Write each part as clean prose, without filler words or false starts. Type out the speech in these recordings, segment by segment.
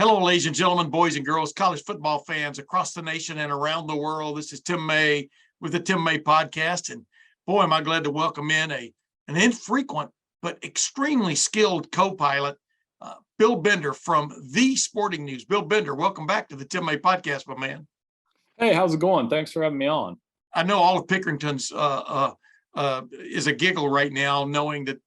Hello, ladies and gentlemen, boys and girls, college football fans across the nation and around the world. This is Tim May with the Tim May Podcast. And boy, am I glad to welcome in an infrequent but extremely skilled co-pilot, Bill Bender from The Sporting News. Bill Bender, welcome back to the Tim May Podcast, my man. Hey, how's it going? Thanks for having me on. I know all of Pickerington's is a giggle right now, knowing that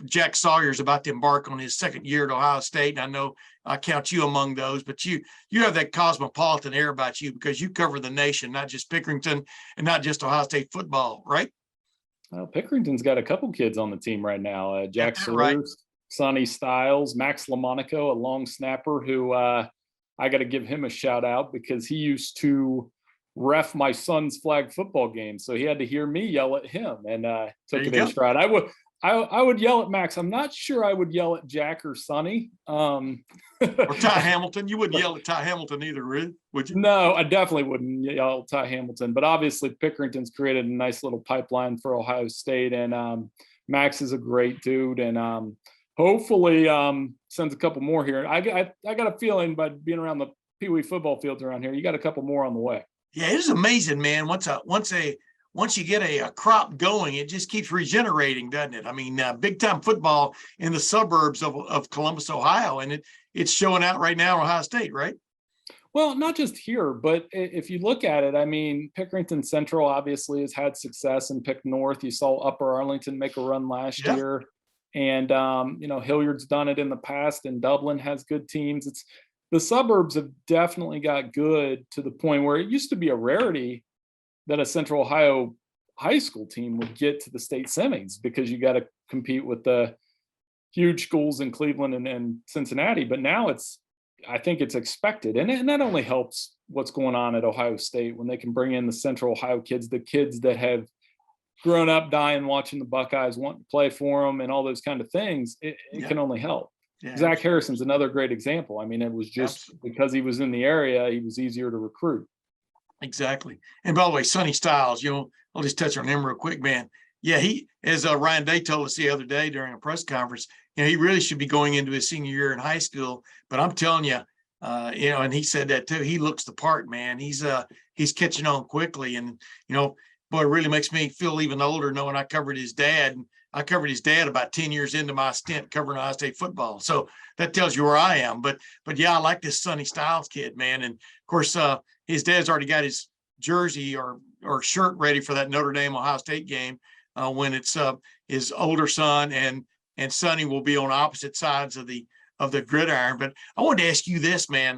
Jack Sawyer's about to embark on his second year at Ohio State. And I know I count you among those, but you have that cosmopolitan air about you because you cover the nation, not just Pickerington and not just Ohio State football, right? Well, Pickerington's got a couple kids on the team right now. Jack Sawyers, right. Sonny Styles, Max Lamonaco, a long snapper who I got to give him a shout out because he used to ref my son's flag football game. So he had to hear me yell at him and took it in stride. I would yell at Max. I'm not sure I would yell at Jack or Sonny. Or Ty Hamilton. You wouldn't yell at Ty Hamilton either, would you? No, I definitely wouldn't yell at Ty Hamilton. But obviously, Pickerington's created a nice little pipeline for Ohio State. And Max is a great dude. And hopefully sends a couple more here. I got a feeling by being around the Pee Wee football fields around here, you got a couple more on the way. Yeah, it is amazing, man. Once you get a crop going, it just keeps regenerating, doesn't it? I mean, big time football in the suburbs of Columbus, Ohio, and it's showing out right now in Ohio State, right? Well, not just here, but if you look at it, I mean, Pickerington Central obviously has had success in Pick North. You saw Upper Arlington make a run last year, and Hilliard's done it in the past, and Dublin has good teams. The suburbs have definitely got good to the point where it used to be a rarity that a Central Ohio high school team would get to the state semis because you got to compete with the huge schools in Cleveland and Cincinnati. But now I think it's expected. And that only helps what's going on at Ohio State when they can bring in the Central Ohio kids, the kids that have grown up dying watching the Buckeyes, wanting to play for them and all those kind of things. It can only help. Yeah, Zach Harrison's another great example. I mean, it was just because he was in the area, he was easier to recruit. Exactly. And by the way, Sonny Styles, I'll just touch on him real quick, man. Yeah, he, as Ryan Day told us the other day during a press conference, he really should be going into his senior year in high school. But I'm telling you, and he said that too. He looks the part, man. He's catching on quickly, and boy, it really makes me feel even older knowing I covered his dad. And I covered his dad about 10 years into my stint covering Ohio State football. So that tells you where I am. But yeah, I like this Sonny Styles kid, man. And of course, his dad's already got his jersey or shirt ready for that Notre Dame Ohio State game when it's his older son and Sonny will be on opposite sides of the gridiron. But I wanted to ask you this, man.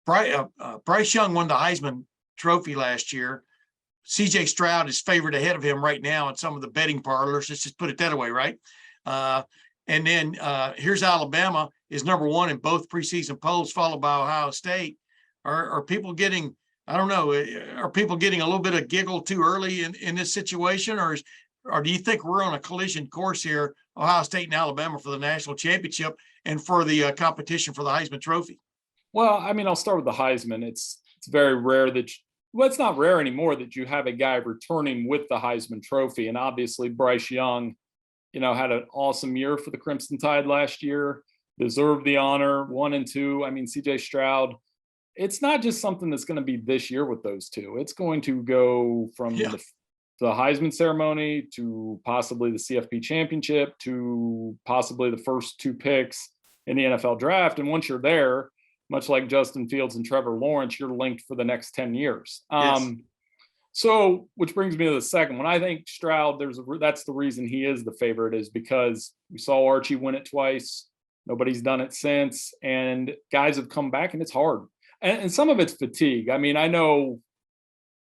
Bryce Young won the Heisman Trophy last year. CJ Stroud is favored ahead of him right now in some of the betting parlors. Let's just put it that way, right? And then here's Alabama is number one in both preseason polls, followed by Ohio State. Are people getting, I don't know, are people getting a little bit of giggle too early in this situation? Or do you think we're on a collision course here, Ohio State and Alabama, for the national championship and for the competition for the Heisman Trophy? Well, I mean, I'll start with the Heisman. It's very rare that it's not rare anymore that you have a guy returning with the Heisman Trophy. And obviously Bryce Young, had an awesome year for the Crimson Tide last year, deserved the honor, 1 and 2. I mean, CJ Stroud, it's not just something that's going to be this year with those two. It's going to go from the Heisman ceremony to possibly the CFP championship to possibly the first 2 picks in the NFL draft. And once you're there, much like Justin Fields and Trevor Lawrence, you're linked for the next 10 years. So, which brings me to the second one. I think Stroud, that's the reason he is the favorite, is because we saw Archie win it twice. Nobody's done it since. And guys have come back, and it's hard. And some of it's fatigue. I mean, I know,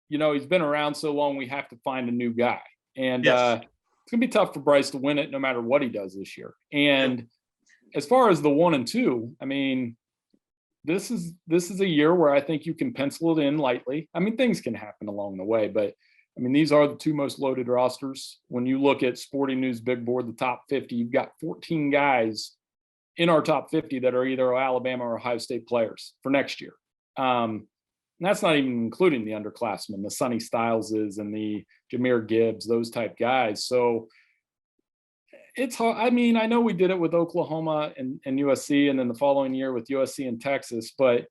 he's been around so long, we have to find a new guy. And it's going to be tough for Bryce to win it no matter what he does this year. And as far as the 1 and 2, I mean, this is a year where I think you can pencil it in lightly. I mean, things can happen along the way, but I mean, these are the 2 most loaded rosters. When you look at Sporting News Big Board, the top 50, you've got 14 guys in our top 50 that are either Alabama or Ohio State players for next year. And that's not even including the underclassmen, the Sonny Styleses and the Jahmyr Gibbs, those type guys. So it's hard. I mean, I know we did it with Oklahoma and USC, and then the following year with USC and Texas, but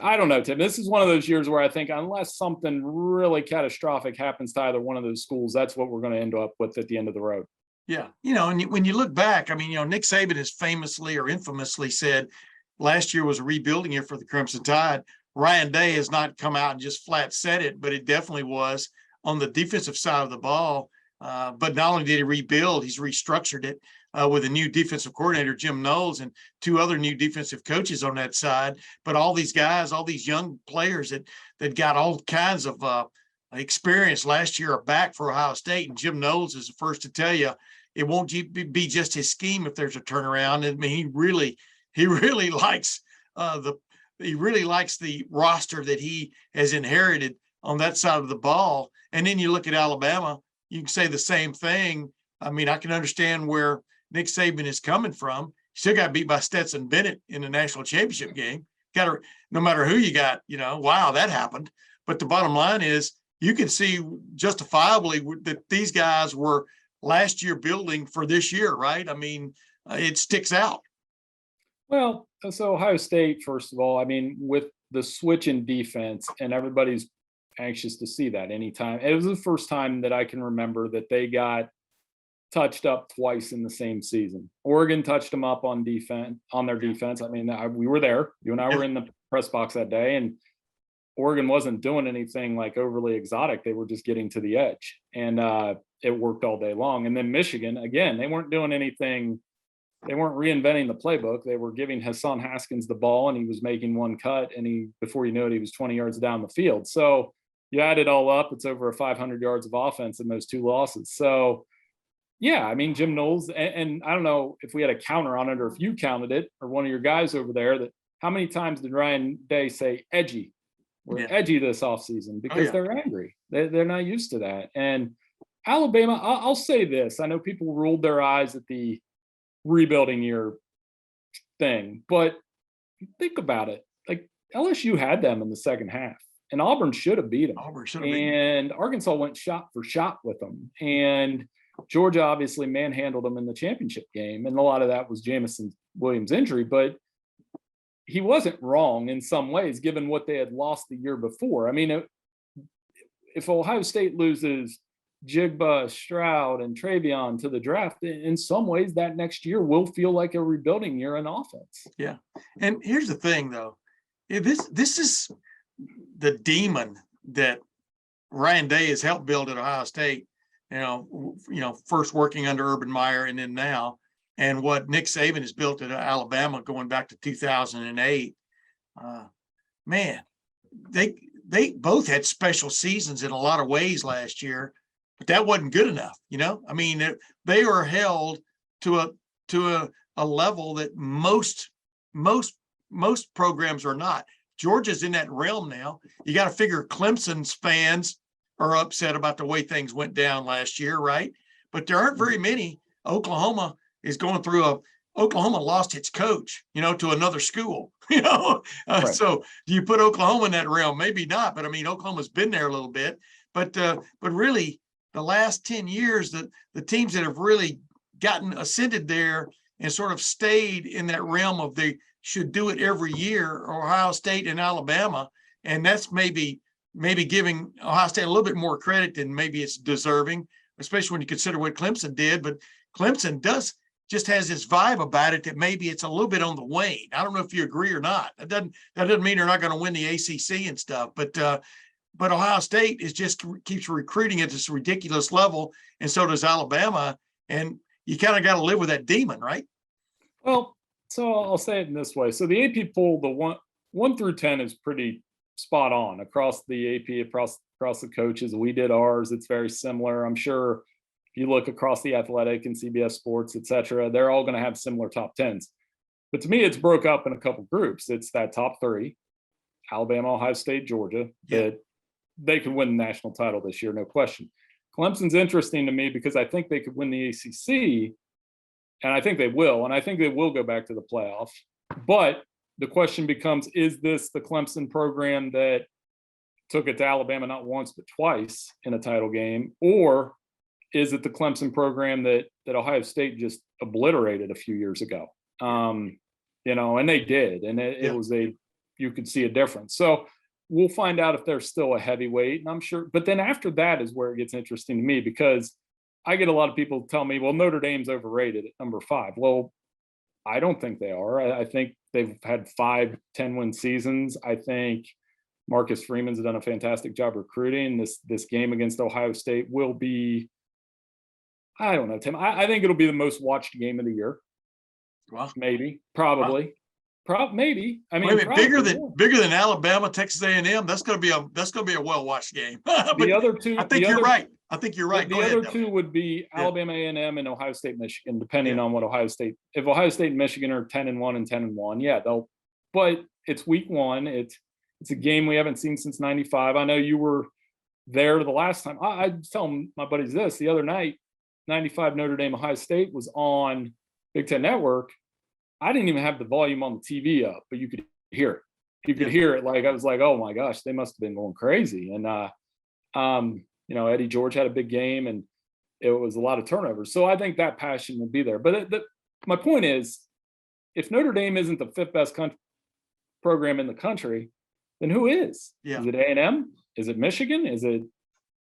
I don't know, Tim. This is one of those years where I think unless something really catastrophic happens to either one of those schools, that's what we're going to end up with at the end of the road. Yeah. And when you look back, I mean, Nick Saban has famously or infamously said last year was a rebuilding year for the Crimson Tide. Ryan Day has not come out and just flat said it, but it definitely was on the defensive side of the ball. But not only did he rebuild, he's restructured it with a new defensive coordinator, Jim Knowles, and 2 other new defensive coaches on that side. But all these guys, all these young players that got all kinds of experience last year are back for Ohio State. And Jim Knowles is the first to tell you it won't be just his scheme if there's a turnaround. I mean, he really likes the roster that he has inherited on that side of the ball. And then you look at Alabama, you can say the same thing. I mean, I can understand where Nick Saban is coming from. He still got beat by Stetson Bennett in the national championship game. No matter who you got, wow, that happened. But the bottom line is you can see justifiably that these guys were last year building for this year, right? I mean, it sticks out. Well, so Ohio State, first of all, I mean, with the switch in defense, and everybody's anxious to see that anytime. It was the first time that I can remember that they got touched up twice in the same season. Oregon touched them up on their defense. I mean, we were there. You and I were in the press box that day, and Oregon wasn't doing anything like overly exotic. They were just getting to the edge, and it worked all day long. And then Michigan, again, they weren't doing anything. They weren't reinventing the playbook. They were giving Hassan Haskins the ball, and he was making one cut, and before you knew it, he was 20 yards down the field. So you add it all up, it's over 500 yards of offense in those 2 losses. So, yeah, I mean, Jim Knowles, and I don't know if we had a counter on it or if you counted it or one of your guys over there, that how many times did Ryan Day say edgy? We're edgy this offseason because they're angry. They're not used to that. And Alabama, I'll say this. I know people rolled their eyes at the rebuilding year thing, but think about it. Like LSU had them in the second half, and Auburn should have beat them. And Arkansas went shot for shot with them, and Georgia obviously manhandled them in the championship game, and a lot of that was Jamison Williams' injury, but he wasn't wrong in some ways given what they had lost the year before. I mean, if Ohio State loses Jigba, Stroud, and Travion to the draft, in some ways that next year will feel like a rebuilding year in offense. Yeah. And here's the thing, though. This is the demon that Ryan Day has helped build at Ohio State, first working under Urban Meyer and then now, and what Nick Saban has built at Alabama going back to 2008. Man, they both had special seasons in a lot of ways last year, but that wasn't good enough. I mean, they were held to a level that most programs are not. Georgia's in that realm now. You got to figure Clemson's fans are upset about the way things went down last year, right? But there aren't very many. Oklahoma is going through Oklahoma lost its coach, to another school, Right. So do you put Oklahoma in that realm? Maybe not, but I mean, Oklahoma's been there a little bit, but really the last 10 years, the teams that have really gotten ascended there and sort of stayed in that realm of they should do it every year are Ohio State and Alabama. And that's maybe giving Ohio State a little bit more credit than maybe it's deserving, especially when you consider what Clemson did. But Clemson just has this vibe about it that maybe it's a little bit on the wane. I don't know if you agree or not. That doesn't mean they're not going to win the ACC and stuff, but Ohio State keeps recruiting at this ridiculous level, and so does Alabama. And you kind of got to live with that demon, right? Well, so I'll say it in this way. So the AP poll, the 1 through 10 is pretty spot on across the AP, across the coaches. We did ours. It's very similar. I'm sure if you look across the Athletic and CBS Sports, et cetera, they're all going to have similar top 10s. But to me, it's broke up in a couple groups. It's that top 3, Alabama, Ohio State, Georgia, that they could win the national title this year, no question. Clemson's interesting to me because I think they could win the ACC, and I think they will, and I think they will go back to the playoffs. But the question becomes, is this the Clemson program that took it to Alabama not once but twice in a title game, or is it the Clemson program that Ohio State just obliterated a few years ago? And they did, and it was you could see a difference. So we'll find out if they're still a heavyweight, and I'm sure. But then after that is where it gets interesting to me, because I get a lot of people tell me, well, Notre Dame's overrated at number 5. Well, I don't think they are. I think they've had 5 10-win seasons. I think Marcus Freeman's done a fantastic job recruiting. This game against Ohio State will be, I don't know, Tim. I think it'll be the most watched game of the year. Well, maybe, probably, maybe. I mean, bigger than Alabama, Texas A&M. That's going to be a well watched game. The other two, I think you're right. I think you're right. The other two would be Alabama A&M and Ohio State, Michigan, depending on what Ohio State. If Ohio State and Michigan are 10-1 and 10-1, yeah, they'll. But it's week 1. It's a game we haven't seen since '95. I know you were there the last time. I was telling my buddies this the other night. '95 Notre Dame Ohio State was on Big Ten Network. I didn't even have the volume on the TV up, but you could hear it. You could hear it. Like, I was like, oh my gosh, they must have been going crazy. And Eddie George had a big game, and it was a lot of turnovers. So I think that passion will be there. But my point is, if Notre Dame isn't the 5th best program in the country, then who is? Yeah. Is it A&M? Is it Michigan? Is it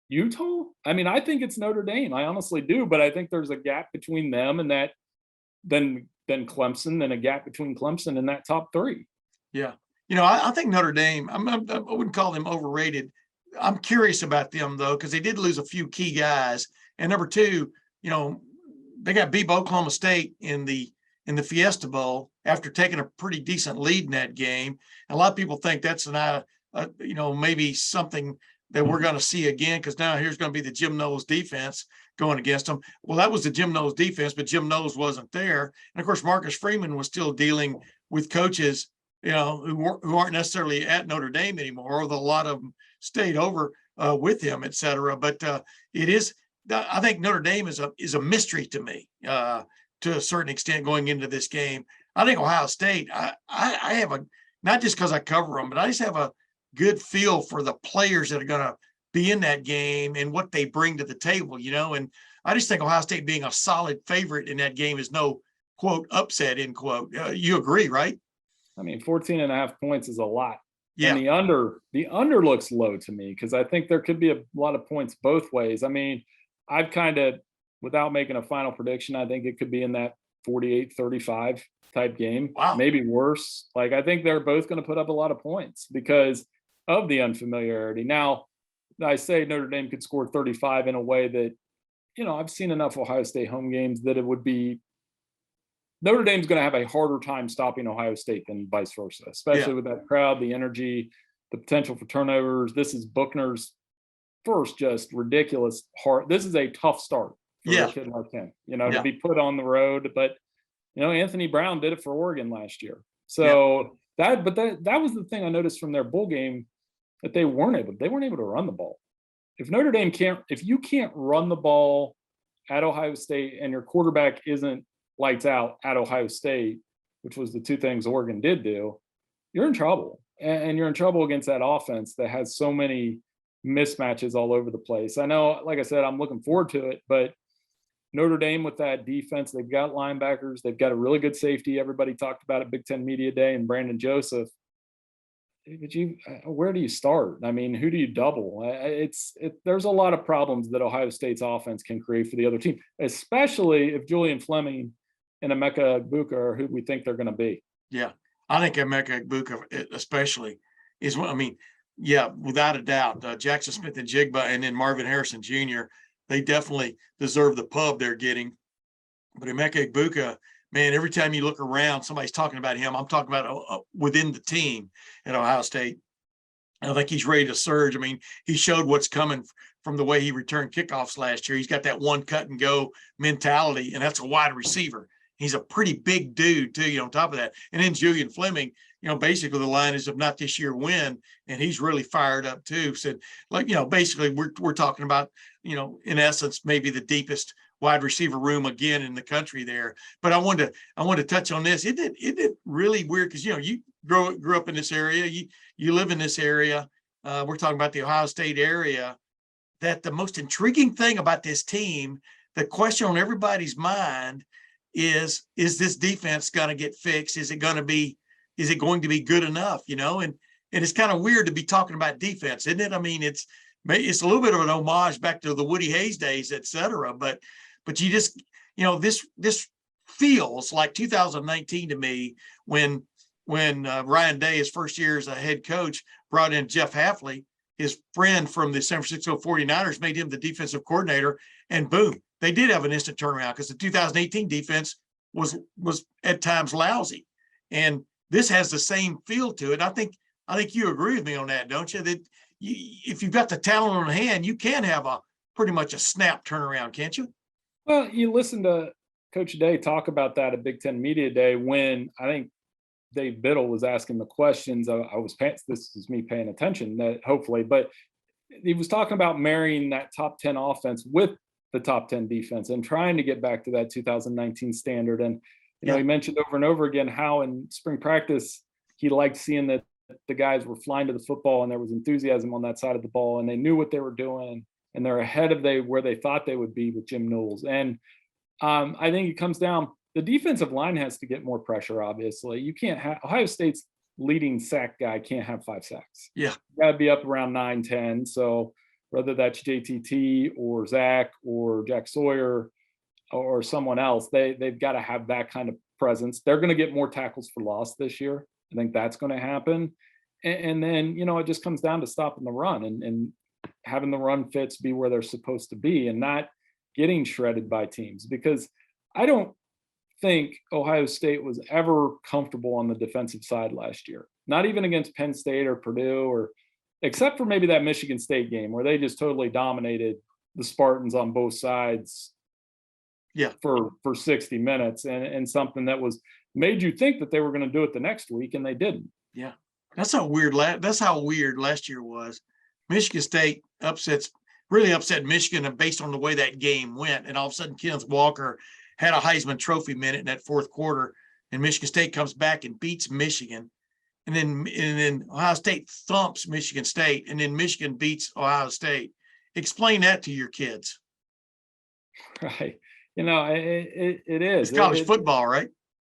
Utah? I mean, I think it's Notre Dame. I honestly do, but I think there's a gap between them and that, then Clemson, then a gap between Clemson and that top 3. Yeah. I think Notre Dame, I wouldn't call them overrated. I'm curious about them, though, because they did lose a few key guys. And number 2, they got beat by Oklahoma State in the Fiesta Bowl after taking a pretty decent lead in that game. And a lot of people think that's maybe something that we're going to see again, because now here's going to be the Jim Knowles defense going against them. Well, that was the Jim Knowles defense, but Jim Knowles wasn't there. And of course, Marcus Freeman was still dealing with coaches, who aren't necessarily at Notre Dame anymore, although a lot of them stayed over with him, et cetera. But it is, I think Notre Dame is a mystery to me to a certain extent going into this game. I think Ohio State, I have not just because I cover them, but I just have a good feel for the players that are going to be in that game and what they bring to the table, and I just think Ohio State being a solid favorite in that game is no, quote, upset, end quote. You agree, right? I mean, 14.5 points is a lot. Yeah. And the under looks low to me, because I think there could be a lot of points both ways. I mean, I've kind of, without making a final prediction, I think it could be in that 48-35 type game. Wow. Maybe worse. Like, I think they're both going to put up a lot of points because of the unfamiliarity. Now, I say Notre Dame could score 35 in a way that, I've seen enough Ohio State home games that it would be Notre Dame's going to have a harder time stopping Ohio State than vice versa, especially with that crowd, the energy, the potential for turnovers. This is Buchner's first just ridiculous hard. This is a tough start for a kid like him, to be put on the road. But, Anthony Brown did it for Oregon last year. So that was the thing I noticed from their bowl game, that they weren't able to run the ball. If you can't run the ball at Ohio State and your quarterback isn't lights out at Ohio State, which was the 2 things Oregon did do, you're in trouble. And you're in trouble against that offense that has so many mismatches all over the place. I know, like I said, I'm looking forward to it, but Notre Dame with that defense, they've got linebackers, they've got a really good safety. Everybody talked about it Big Ten Media Day, and Brandon Joseph. But where do you start? I mean, who do you double? There's a lot of problems that Ohio State's offense can create for the other team, especially if Julian Fleming and Emeka Egbuka are who we think they're going to be. Yeah, I think Emeka Egbuka especially is one. I mean, yeah, without a doubt, Jackson Smith and Jigba, and then Marvin Harrison Jr., they definitely deserve the pub they're getting. But Emeka Egbuka, man, every time you look around, somebody's talking about him. I'm talking about within the team at Ohio State. I think he's ready to surge. I mean, he showed what's coming from the way he returned kickoffs last year. He's got that one cut and go mentality, and that's a wide receiver. He's a pretty big dude too, on top of that. And then Julian Fleming, basically the line is if not this year, win. And he's really fired up too. So basically we're talking about, in essence, maybe the deepest wide receiver room again in the country there. But I wanted to touch on this. It did really weird because, you grew up in this area. You live in this area. We're talking about the Ohio State area. that the most intriguing thing about this team, the question on everybody's mind is this defense going to get fixed? Is it going to be good enough? And it's kind of weird to be talking about defense, isn't it? I mean, it's a little bit of an homage back to the Woody Hayes days, et cetera. But you just, this feels like 2019 to me when Ryan Day, his first year as a head coach, brought in Jeff Hafley, his friend from the San Francisco 49ers, made him the defensive coordinator, and boom, they did have an instant turnaround because the 2018 defense was at times lousy. And this has the same feel to it. I think you agree with me on that, don't you? That if you've got the talent on hand, you can have pretty much a snap turnaround, can't you? Well, you listen to Coach Day talk about that at Big Ten Media Day when I think Dave Biddle was asking the questions. This is me paying attention, that hopefully, but he was talking about marrying that top 10 offense with the top 10 defense and trying to get back to that 2019 standard. And, he mentioned over and over again how in spring practice, he liked seeing that the guys were flying to the football and there was enthusiasm on that side of the ball and they knew what they were doing and they're ahead of where they thought they would be with Jim Knowles. And I think it comes down, the defensive line has to get more pressure, obviously. You can't have Ohio State's leading sack guy can't have 5 sacks. Yeah. You got to be up around 9, 10. So whether that's JTT or Zach or Jack Sawyer or someone else, they've got to have that kind of presence. They're going to get more tackles for loss this year. I think that's going to happen. And then, it just comes down to stopping the run and having the run fits be where they're supposed to be and not getting shredded by teams, because I don't think Ohio State was ever comfortable on the defensive side last year, not even against Penn State or Purdue, except for maybe that Michigan State game where they just totally dominated the Spartans on both sides for 60 minutes and something that was made you think that they were going to do it the next week, and they didn't. Yeah. That's how weird last year was. Michigan State really upset Michigan based on the way that game went. And all of a sudden, Kenneth Walker had a Heisman Trophy minute in that fourth quarter, and Michigan State comes back and beats Michigan. And then Ohio State thumps Michigan State, and then Michigan beats Ohio State. Explain that to your kids. Right. It is. It's college football, right?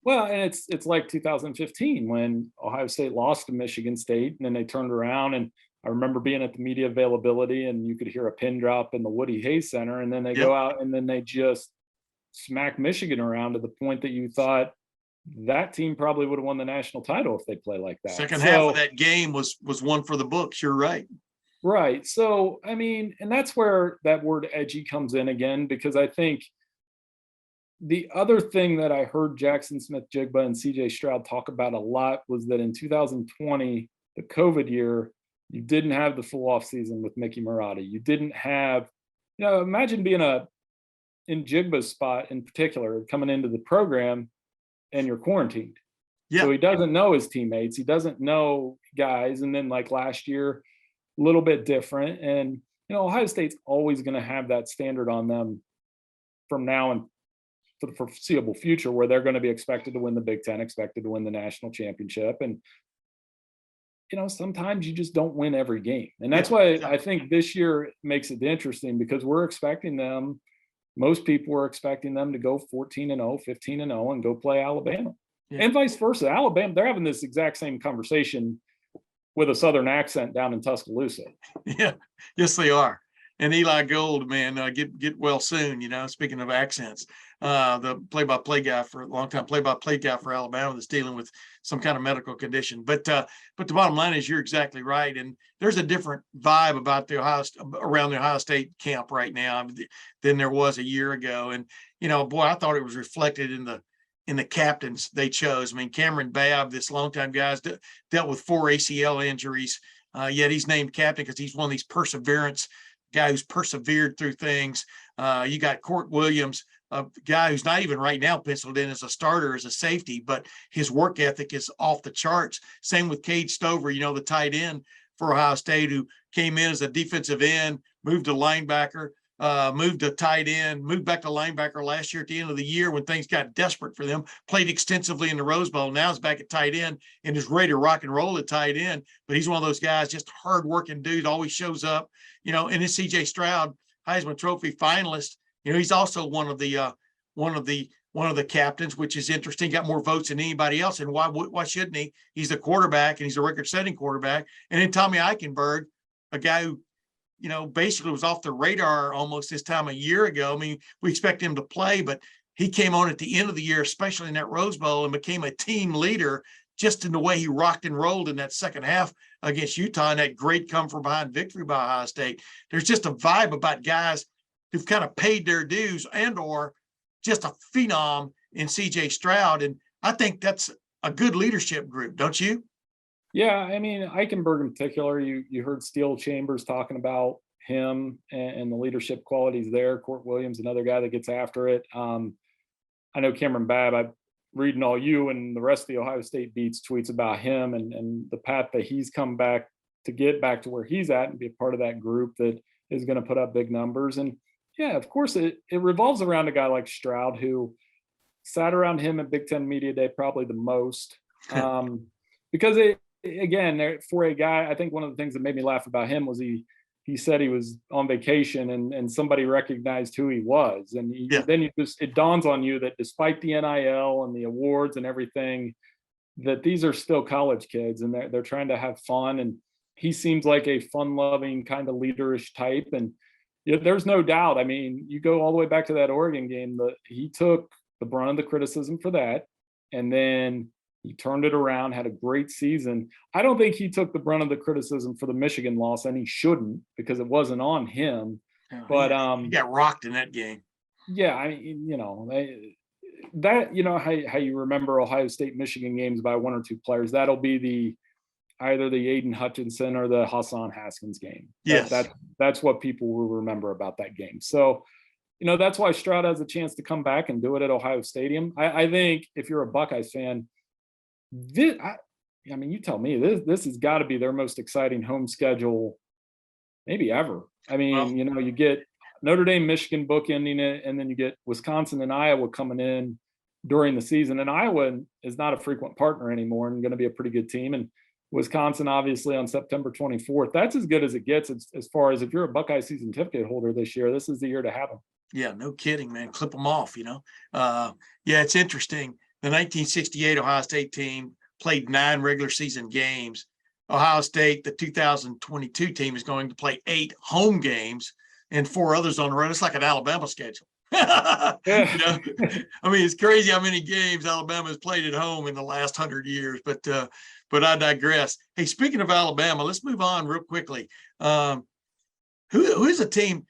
Well, and it's like 2015 when Ohio State lost to Michigan State, and then they turned around. And I remember being at the media availability, and you could hear a pin drop in the Woody Hayes Center, and then they go out and then they just smack Michigan around to the point that you thought that team probably would have won the national title if they play like that. Second half of that game was one for the books. You're right. Right. So, I mean, and that's where that word edgy comes in again, because I think the other thing that I heard Jackson Smith-Jigba and CJ Stroud talk about a lot was that in 2020, the COVID year, you didn't have the full offseason with Mickey Marotti. You didn't have, imagine being in Jigba's spot in particular, coming into the program and you're quarantined. Yeah. So he doesn't know his teammates. He doesn't know guys. And then like last year, a little bit different. And, Ohio State's always going to have that standard on them from now and for the foreseeable future, where they're going to be expected to win the Big Ten, expected to win the national championship. And, sometimes you just don't win every game. And that's why I think this year makes it interesting, because we're expecting them, most people were expecting them to go 14-0, 15-0 and go play Alabama. Yeah. And vice versa. Alabama, they're having this exact same conversation with a Southern accent down in Tuscaloosa. Yeah, yes, they are. And Eli Gold, man, get well soon. Speaking of accents, the play-by-play guy for a long time, play-by-play guy for Alabama that's dealing with some kind of medical condition. But the bottom line is you're exactly right, and there's a different vibe about around the Ohio State camp right now than there was a year ago. And boy, I thought it was reflected in the captains they chose. I mean, Cameron Babb, this longtime guy, dealt with 4 ACL injuries, yet he's named captain because he's one of these perseverance guy who's persevered through things. You got Court Williams, a guy who's not even right now penciled in as a starter, as a safety, but his work ethic is off the charts. Same with Cade Stover, the tight end for Ohio State, who came in as a defensive end, moved to linebacker, moved to tight end, moved back to linebacker last year at the end of the year when things got desperate for them, played extensively in the Rose Bowl. Now he's back at tight end and is ready to rock and roll at tight end. But he's one of those guys, just hardworking dude, always shows up, and it's CJ Stroud, Heisman Trophy finalist. He's also one of the captains, which is interesting, got more votes than anybody else. And why shouldn't he? He's a quarterback and he's a record-setting quarterback. And then Tommy Eichenberg, a guy who, basically was off the radar almost this time a year ago. I mean, we expect him to play, but he came on at the end of the year, especially in that Rose Bowl, and became a team leader just in the way he rocked and rolled in that second half against Utah and that great come from behind victory by Ohio State. There's just a vibe about guys who've kind of paid their dues or just a phenom in CJ Stroud. And I think that's a good leadership group, don't you? Yeah, I mean, Eichenberg in particular, you heard Steele Chambers talking about him and the leadership qualities there. Court Williams, another guy that gets after it. I know Cameron Babb, I'm reading all you and the rest of the Ohio State beats tweets about him and the path that he's come back to get back to where he's at and be a part of that group that is going to put up big numbers. And yeah, of course, it revolves around a guy like Stroud, who sat around him at Big Ten Media Day probably the most. Because for a guy, I think one of the things that made me laugh about him was he said he was on vacation and somebody recognized who he was. And then it dawns on you that despite the NIL and the awards and everything, that these are still college kids and they're trying to have fun. And he seems like a fun-loving kind of leaderish type. And there's no doubt. I mean, you go all the way back to that Oregon game, he took the brunt of the criticism for that. And then he turned it around, had a great season. I don't think he took the brunt of the criticism for the Michigan loss, and he shouldn't because it wasn't on him. But he got rocked in that game. Yeah, I mean, how you remember Ohio State Michigan games by one or two players. That'll be either the Aiden Hutchinson or the Hassan Haskins game. Yes, that's what people will remember about that game. So, that's why Stroud has a chance to come back and do it at Ohio Stadium. I think if you're a Buckeyes fan, you tell me this has got to be their most exciting home schedule maybe ever. I mean, you get Notre Dame, Michigan bookending it, and then you get Wisconsin and Iowa coming in during the season. And Iowa is not a frequent partner anymore and going to be a pretty good team. And Wisconsin, obviously, on September 24th. That's as good as it gets as far as if you're a Buckeye season ticket holder this year, this is the year to have them. Yeah, no kidding, man. Clip them off, it's interesting. The 1968 Ohio State team played 9 regular season games. Ohio State, the 2022 team, is going to play 8 home games and 4 others on the road. It's like an Alabama schedule. I mean, it's crazy how many games Alabama has played at home in the last 100 years, but I digress. Hey, speaking of Alabama, let's move on real quickly. Who is a team?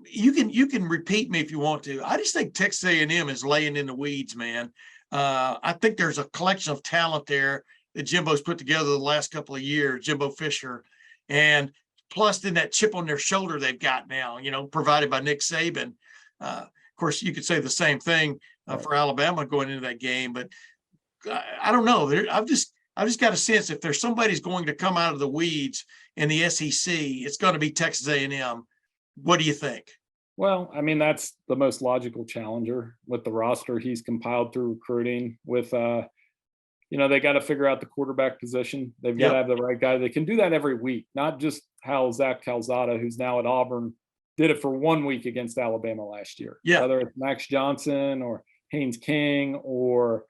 You can repeat me if you want to. I just think Texas A&M is laying in the weeds, man. I think there's a collection of talent there that Jimbo's put together the last couple of years, Jimbo Fisher, and plus then that chip on their shoulder they've got now, provided by Nick Saban. Of course, you could say the same thing for Alabama going into that game, but I don't know. I've just got a sense if there's somebody's going to come out of the weeds in the SEC, it's going to be Texas A&M. What do you think? Well, I mean, that's the most logical challenger with the roster he's compiled through recruiting with, they got to figure out the quarterback position. They've got to have the right guy. They can do that every week, not just how Zach Calzada, who's now at Auburn, did it for 1 week against Alabama last year. Yeah. Whether it's Max Johnson or Haynes King or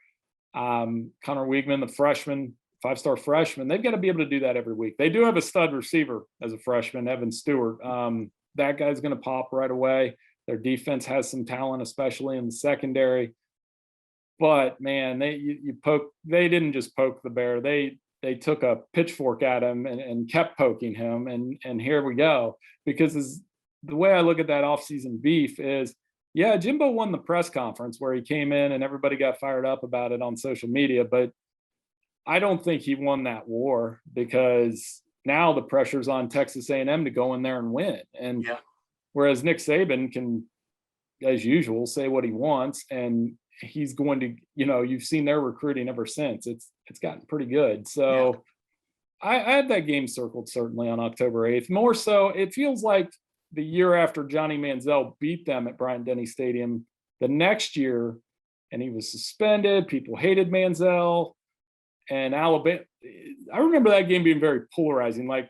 Connor Weigman, the freshman, 5-star freshman, they've got to be able to do that every week. They do have a stud receiver as a freshman, Evan Stewart. That guy's going to pop right away. Their defense has some talent, especially in the secondary. But man, they didn't just poke the bear. They took a pitchfork at him and kept poking him. And here we go. Because the way I look at that offseason beef is, yeah, Jimbo won the press conference where he came in and everybody got fired up about it on social media. But I don't think he won that war because now the pressure's on Texas A&M to go in there and win. And whereas Nick Saban can, as usual, say what he wants, and he's going to, you've seen their recruiting ever since. It's gotten pretty good. So I had that game circled certainly on October 8th. More so, it feels like the year after Johnny Manziel beat them at Bryant-Denny Stadium, the next year, and he was suspended. People hated Manziel, and Alabama. I remember that game being very polarizing. Like,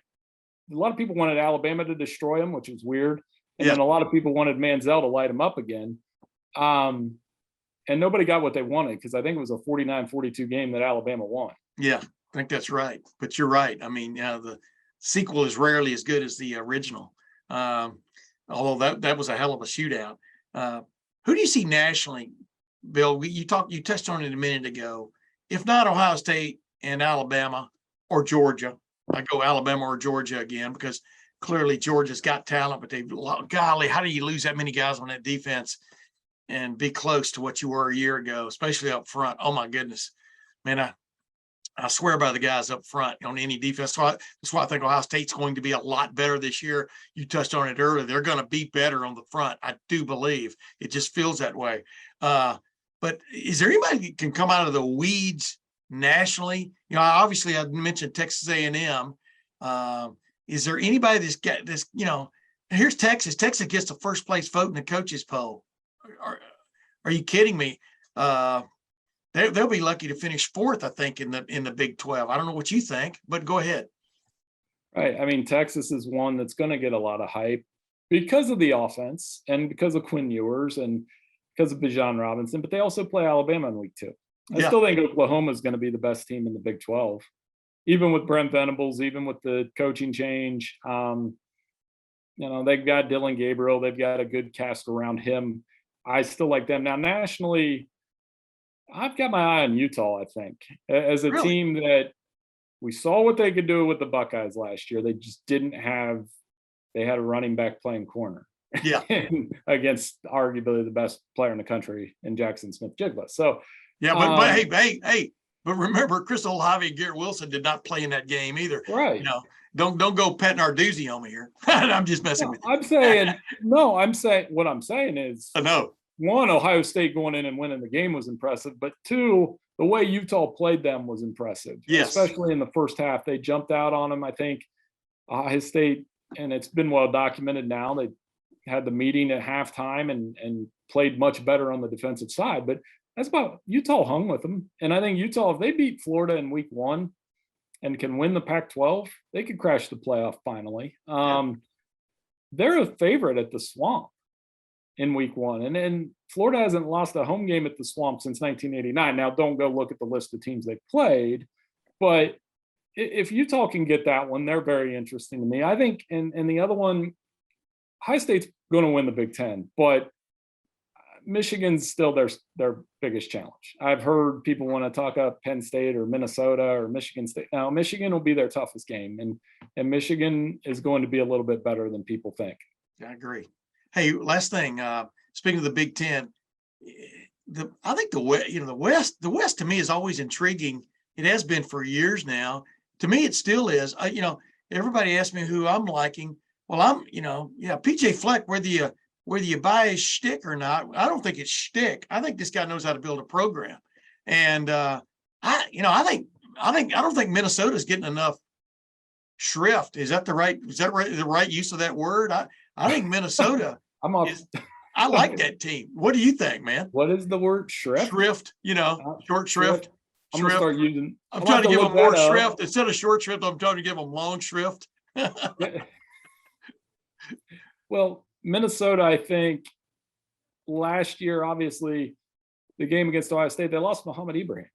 a lot of people wanted Alabama to destroy him, which was weird. And then a lot of people wanted Manziel to light him up again. And nobody got what they wanted, because I think it was a 49-42 game that Alabama won. Yeah, I think that's right. But you're right. I mean, the sequel is rarely as good as the original. Although that was a hell of a shootout. Who do you see nationally, Bill? You touched on it a minute ago. If not Ohio State and Alabama or Georgia, I go Alabama or Georgia again, because clearly Georgia's got talent, but golly, how do you lose that many guys on that defense and be close to what you were a year ago, especially up front? Oh my goodness, man, I swear by the guys up front on any defense. That's why I think Ohio State's going to be a lot better this year. You touched on it earlier. They're going to be better on the front. I do believe it just feels that way. But is there anybody that can come out of the weeds nationally? Obviously I mentioned Texas A&M. Is there anybody that's got this, here's Texas. Texas gets the first place vote in the coaches poll. Are you kidding me? They'll be lucky to finish fourth, I think, in the Big 12. I don't know what you think, but go ahead. Right. I mean, Texas is one that's going to get a lot of hype because of the offense and because of Quinn Ewers and because of Bijan Robinson, but they also play Alabama in week 2. I still think Oklahoma is going to be the best team in the Big 12, even with Brent Venables, even with the coaching change. They've got Dylan Gabriel. They've got a good cast around him. I still like them. Now, nationally, I've got my eye on Utah, I think, as a team that we saw what they could do with the Buckeyes last year. They just didn't have – they had a running back playing corner. Yeah. Against arguably the best player in the country in Jackson Smith-Jigba. So – yeah, but hey, but remember, Chris Olave and Garrett Wilson did not play in that game either. Right. Don't go petting our doozy on me here. I'm just messing with you. I'm saying what I'm saying is, I know. One, Ohio State going in and winning the game was impressive, but two, the way Utah played them was impressive. Yes. Especially in the first half. They jumped out on them. I think Ohio State, and it's been well documented now, they had the meeting at halftime and played much better on the defensive side. But that's about Utah hung with them. And I think Utah, if they beat Florida in week 1 and can win the Pac-12, they could crash the playoff finally. They're a favorite at the Swamp in week 1. And then Florida hasn't lost a home game at the Swamp since 1989. Now, don't go look at the list of teams they played. But if Utah can get that one, they're very interesting to me. I think, and the other one, Ohio State's going to win the Big Ten. But Michigan's still their biggest challenge. I've heard people want to talk up Penn State or Minnesota or Michigan State. Now, Michigan will be their toughest game, and Michigan is going to be a little bit better than people think. I agree. Hey, last thing. Speaking of the Big Ten, I think the West to me is always intriguing. It has been for years now. To me, it still is. Everybody asks me who I'm liking. Well, PJ Fleck, whether you buy his shtick or not, I don't think it's shtick. I think this guy knows how to build a program, and I don't think Minnesota's getting enough shrift. Is that the right use of that word? I think Minnesota. I like that team. What do you think, man? What is the word shrift? Shrift, short shrift. I'm gonna start using. I'm trying to give them more shrift instead of short shrift. I'm trying to give them long shrift. Well, Minnesota, I think last year, obviously, the game against Ohio State, they lost Muhammad Ibrahim.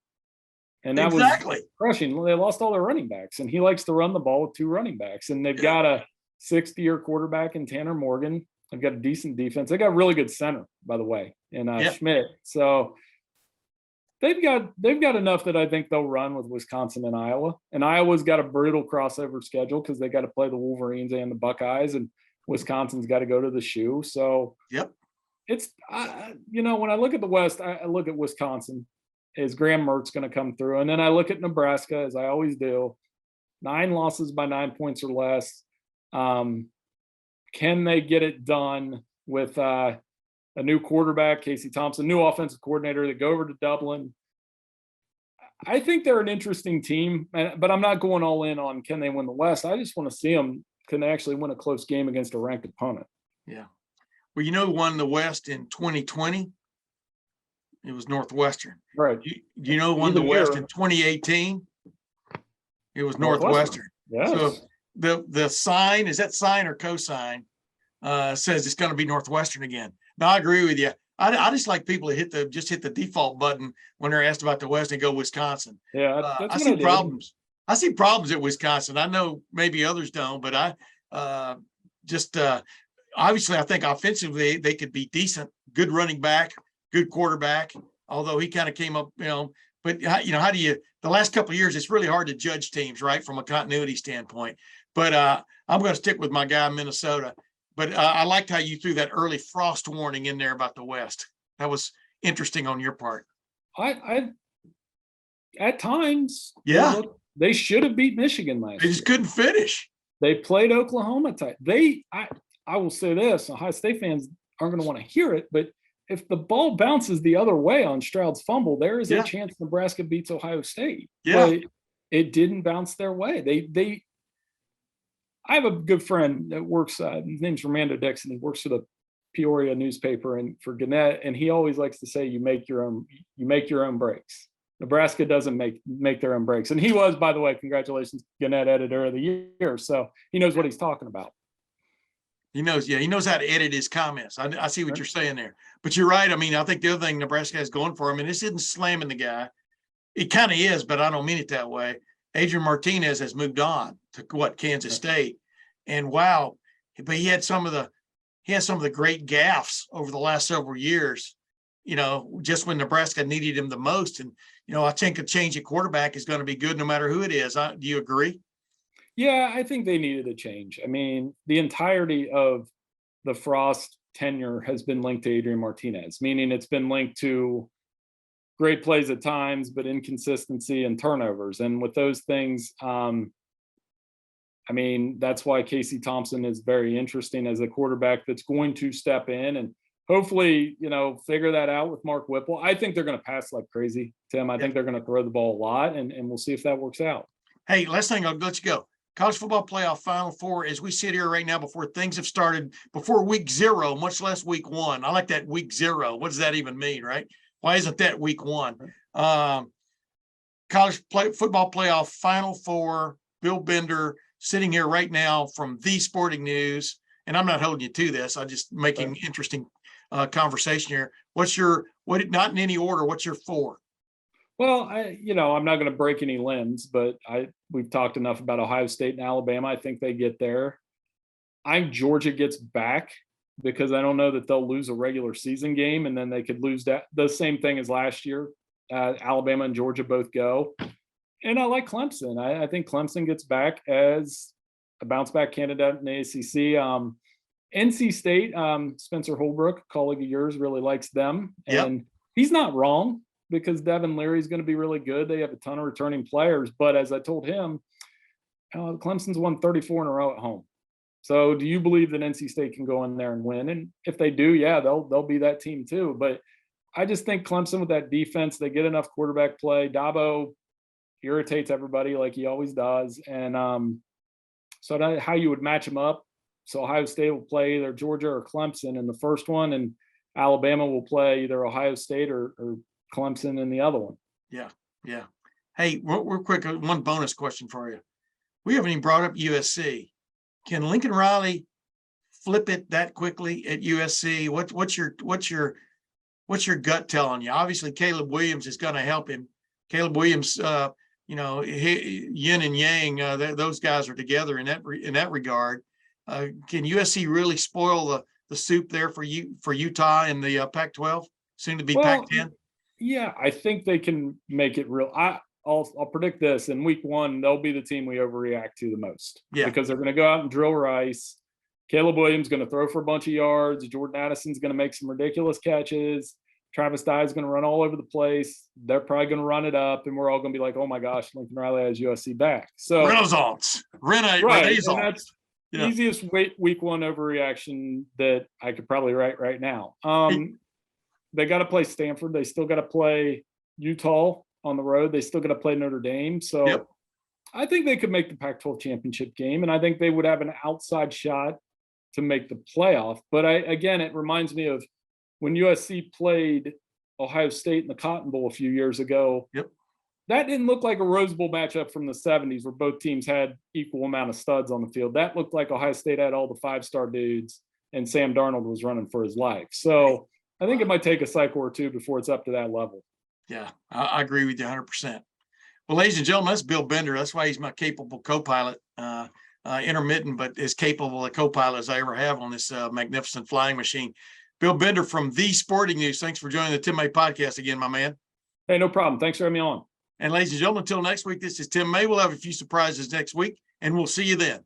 And that was crushing. They lost all their running backs, and he likes to run the ball with 2 running backs. And they've got a 60-year quarterback in Tanner Morgan. They've got a decent defense. They got really good center, by the way, in Schmidt. So they've got enough that I think they'll run with Wisconsin and Iowa. And Iowa's got a brutal crossover schedule because they got to play the Wolverines and the Buckeyes, and Wisconsin's got to go to the shoe. So it's when I look at the West, I look at Wisconsin. Is Graham Mertz going to come through? And then I look at Nebraska, as I always do. 9 losses by 9 points or less. Can they get it done with a new quarterback, Casey Thompson, new offensive coordinator? They go over to Dublin. I think they're an interesting team, but I'm not going all in on can they win the West. I just want to see them can they actually win a close game against a ranked opponent? Yeah. Well, who won the West in 2020? It was Northwestern. Right. Do you know who won the West in 2018? It was Northwestern. Yes. So the sign, is that sign or cosign, says it's going to be Northwestern again. Now, I agree with you. I just like people to hit the default button when they're asked about the West and go Wisconsin. Yeah, I see problems. I see problems at Wisconsin. I know maybe others don't, but I obviously I think offensively they could be decent. Good running back, good quarterback. Although he kind of came up, But how do you? The last couple of years, it's really hard to judge teams, right, from a continuity standpoint. But I'm going to stick with my guy in Minnesota. But I liked how you threw that early frost warning in there about the West. That was interesting on your part. I at times, yeah, they should have beat Michigan last year. They just couldn't finish. They played Oklahoma tight. I will say this: Ohio State fans aren't going to want to hear it, but if the ball bounces the other way on Stroud's fumble, there is a chance Nebraska beats Ohio State. Yeah, but it didn't bounce their way. I have a good friend that works. His name's Romando Dixon. He works for the Peoria newspaper and for Gannett, and he always likes to say, "You make your own breaks." Nebraska doesn't make their own breaks, and he was, by the way, congratulations, Gannett Editor of the Year. So he knows what he's talking about. He knows how to edit his comments. I see what you're saying there. But you're right. I mean, I think the other thing Nebraska has going for him, and this isn't slamming the guy. It kind of is, but I don't mean it that way. Adrian Martinez has moved on to Kansas State. And wow, but he had some of the great gaffes over the last several years, just when Nebraska needed him the most. And, I think a change at quarterback is going to be good no matter who it is. Do you agree? Yeah, I think they needed a change. I mean, the entirety of the Frost tenure has been linked to Adrian Martinez, meaning it's been linked to great plays at times, but inconsistency and turnovers. And with those things, that's why Casey Thompson is very interesting as a quarterback that's going to step in and hopefully, figure that out with Mark Whipple. I think they're going to pass like crazy, Tim. I think they're going to throw the ball a lot, and we'll see if that works out. Hey, last thing, I'll let you go. College football playoff Final Four, as we sit here right now before things have started, before week 0, much less week 1. I like that week 0. What does that even mean, right? Why isn't that week 1? College football playoff Final Four, Bill Bender sitting here right now from The Sporting News, and I'm not holding you to this. I'm just making interesting conversation here. Not in any order, what's your 4? Well, I'm not going to break any limbs, but we've talked enough about Ohio State and Alabama. I think they get there. I think Georgia gets back because I don't know that they'll lose a regular season game, and then they could lose that. The same thing as last year. Alabama and Georgia both go. And I like Clemson. I think Clemson gets back as a bounce-back candidate in the ACC. NC State, Spencer Holbrook, a colleague of yours, really likes them. And he's not wrong, because Devin Leary is going to be really good. They have a ton of returning players. But as I told him, Clemson's won 34 in a row at home. So do you believe that NC State can go in there and win? And if they do, they'll be that team too. But I just think Clemson with that defense, they get enough quarterback play. Dabo irritates everybody like he always does. And so how you would match them up. So Ohio State will play either Georgia or Clemson in the first one, and Alabama will play either Ohio State or Clemson in the other one. Yeah. Hey, real quick, one bonus question for you. We haven't even brought up USC. Can Lincoln Riley flip it that quickly at USC? What's your gut telling you? Obviously, Caleb Williams is going to help him. Caleb Williams, yin and yang. Those guys are together in that regard. Can USC really spoil the soup there for Utah in the Pac-12, soon to be Pac-10? Yeah, I think they can make it real. I'll predict this. In week 1, they'll be the team we overreact to the most. Yeah. Because they're going to go out and drill Rice. Caleb Williams is going to throw for a bunch of yards. Jordan Addison's going to make some ridiculous catches. Travis Dye is going to run all over the place. They're probably going to run it up, and we're all going to be like, oh my gosh, Lincoln Riley has USC back. So Renaissance. Renaissance. Easiest week 1 overreaction that I could probably write right now. They got to play Stanford. They still got to play Utah on the road. They still got to play Notre Dame. So I think they could make the Pac-12 championship game, and I think they would have an outside shot to make the playoff. But again, it reminds me of when USC played Ohio State in the Cotton Bowl a few years ago. Yep. That didn't look like a Rose Bowl matchup from the 70s where both teams had equal amount of studs on the field. That looked like Ohio State had all the five-star dudes and Sam Darnold was running for his life. So I think it might take a cycle or two before it's up to that level. Yeah, I agree with you 100%. Well, ladies and gentlemen, that's Bill Bender. That's why he's my capable co-pilot, intermittent, but as capable a co-pilot as I ever have on this magnificent flying machine. Bill Bender from The Sporting News. Thanks for joining the Tim May podcast again, my man. Hey, no problem. Thanks for having me on. And ladies and gentlemen, until next week, this is Tim May. We'll have a few surprises next week, and we'll see you then.